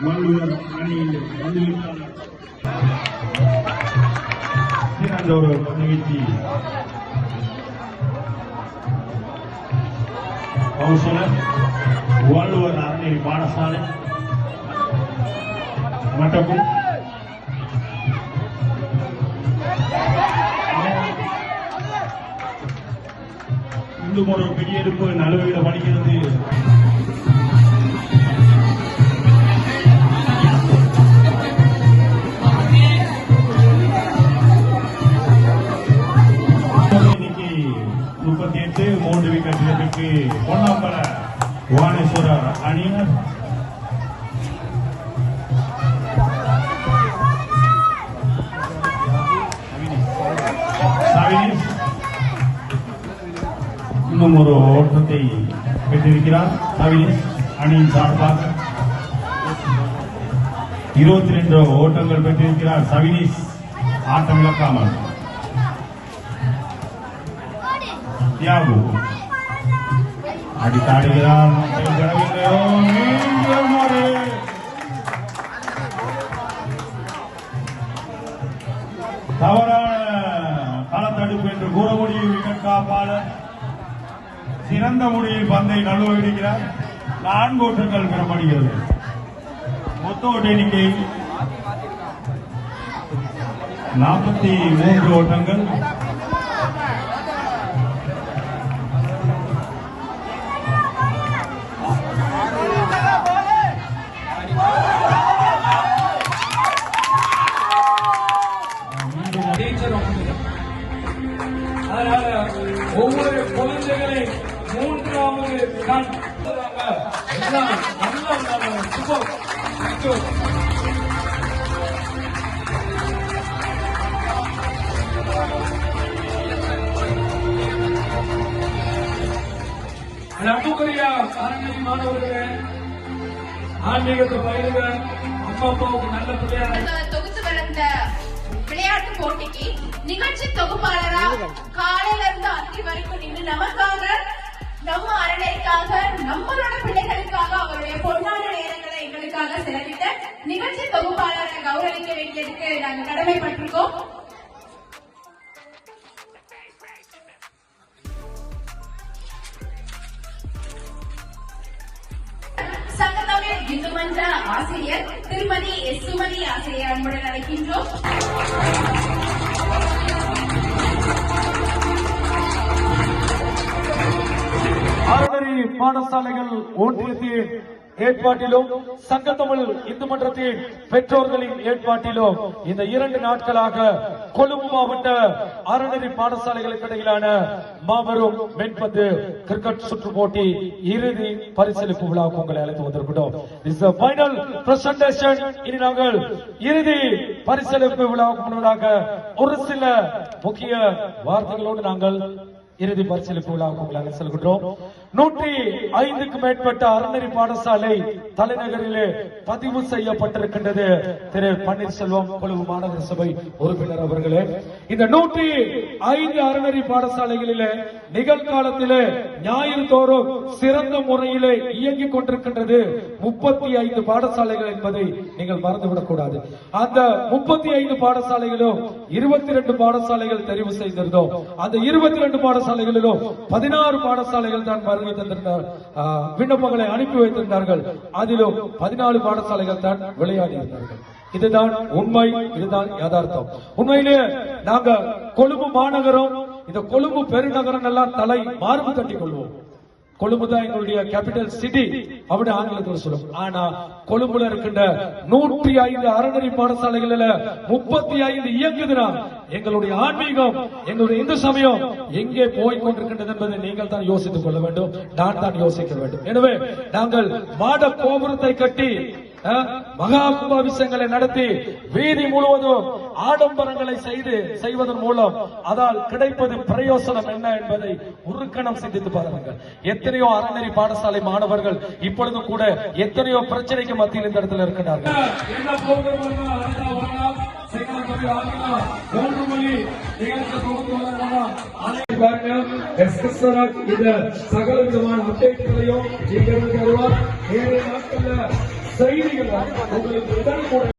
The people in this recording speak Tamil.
வள்ளுவர் அணியில் வந்துவிட்டார். ஒரு நிகழ்ச்சி கௌசலர் வள்ளுவர் அறநெறி பாடசாலை மட்டக்கும் இன்னும் ஒரு பெரிய எடுப்பு நலுவையில் படிக்கிறது. இன்னைக்கு 38 3 விக்கெட் இழப்பிற்கு பொன்னம்பல வாணேஸ்வரர் அணியினர் இன்னும் ஒரு ஓட்டத்தை பெற்றிருக்கிறார். சவினிஸ் அணியின் சார்பாக 22 ஓட்டங்கள் பெற்றிருக்கிறார். சவினிஸ் ஆட்டம் இழக்காமல் தியாகு அடித்தாடுகிறார். தவறான களத்தடுப்பு என்று கூற முடியும். விக்கெட் காப்பாளர் சிறந்த முறையில் பந்தை நழுவடிக்கிறார். 4 ஓட்டங்கள் பெறப்படுகிறது. மொத்த ஓட்ட எண்ணிக்கை 43 ஓட்டங்கள். ஒவ்வொரு குழந்தைகளை 3வது கண் அன்புக்குரிய அறநெறி மாணவர்களே, ஆன்மீகத்தை பயிலுங்க. அம்மா அப்பாவுக்கு நல்ல பிள்ளையா தொகுத்து வளர்ந்த விளையாட்டு போட்டிக்கு நிகழ்ச்சி தொகுப்பாளரா காலையில இருந்து அத்தி வரைக்கும் நின்று நமக்காக, நம்ம அறநெறிக்காக, நம்மளோட பிள்ளைகளுக்காக அவருடைய பொன்னான நேரங்களை எங்களுக்காக செலவிட்ட நிகழ்ச்சி தொகுப்பாளரை கௌரவிக்க வேண்டியதுக்கு நாங்க கடமைப்பட்டிருக்கோம். சங்கத்தமிழ் இந்து மன்ற ஆசிரியர் திருமதி எஸ் சுமதி ஆசிரியர் அன்புடன் அழைக்கின்றோம். அறநெறி பாடசாலைகள் ஒன்றியத்தின் ஏற்பாட்டிலும் சங்கத்தமிழ் இந்து மன்றத்தின் பெற்றோர்களின் ஏற்பாட்டிலும் இந்த 2 நாட்களாக கொழும்பு மாவட்ட அறநெறி பாடசாலைகளுக்கு இடையிலான மாபெரும் மென்பந்து கிரிக்கெட் சுற்று போட்டி இறுதி பரிசளிப்பு விழாவுக்கு உங்களை அழைத்து வந்திருக்கிறோம். இனி நாங்கள் இறுதி பரிசளிப்பு விழாவுக்கு முன்னதாக ஒரு சில முக்கிய வார்த்தைகளோடு நாங்கள் இறுதி பரிசீலிப்பு விழாவுக்கு செல்கின்றோம். 105க்கும் மேற்பட்ட அறநெறி பாடசாலை தலைநகரிலே பதிவு செய்யப்பட்டிருக்கின்றது. திரு பன்னீர்செல்வம் கொழும்பு மாநகர சபை உறுப்பினர் அவர்களே, இந்த 105 அறநெறி பாடசாலைகளிலே நிகழ்காலத்திலே ஞாயிறு தோறும் சிறந்த முறையிலே இயங்கிக் கொண்டிருக்கின்றது 35 பாடசாலைகள் என்பதை நீங்கள் மறந்துவிடக் கூடாது. அந்த 35 பாடசாலைகளும் 22 பாடசாலைகள் தெரிவு செய்திருந்தோம். அந்த 22 பாடசாலைகளிலும் 16 பாடசாலைகள் தான் வருகை தந்திருந்தார், விண்ணப்பங்களை அனுப்பி வைத்திருந்தார்கள். அதிலும் 14 பாடசாலைகள் தான் விளையாடி இருந்தார்கள். இதுதான் உண்மை, இதுதான் யதார்த்தம். உண்மையிலே நாங்க கொழும்பு மாநகரம், இந்த கொழும்பு பெருநகரம் எல்லாம் தலை மார்பு தட்டிக் கொள்வோம். கொழும்பு தான் எங்களுடைய கேபிட்டல் சிட்டி அப்படி ஆங்கிலத்தில் சொல்லும். ஆனா கொழும்புல இருக்கின்ற 105 அறநெறி பாடசாலைகளில் 35 இயங்குதுன்னா எங்களுடைய ஆன்மீகம், எங்களுடைய இந்து சமயம் எங்கே போய் கொண்டிருக்கின்றது என்பதை நீங்கள் தான் யோசித்துக் கொள்ள வேண்டும், நான் தான் யோசிக்க வேண்டும். எனவே நாங்கள் மாட கோபுரத்தை கட்டி மகா கும்பாபிஷேகங்களை நடத்தி வீதி முழுவதும் ஆடம்பரங்களை செய்வதன் மூலம் அதால் கிடைப்பது பிரயோசனம் என்ன என்பதை உருக்கணம் சிந்தித்து பாருங்கள். எத்தனையோ அறநெறி பாடசாலை மாணவர்கள் இப்பொழுதும் கூட எத்தனையோ பிரச்சனைக்கு மத்தியில் இந்த இடத்துல இருக்கிறார்கள். சகல விதமான அப்டேட்களையும் செய்திகள் உங்களுக்கு உடனுக்குடன்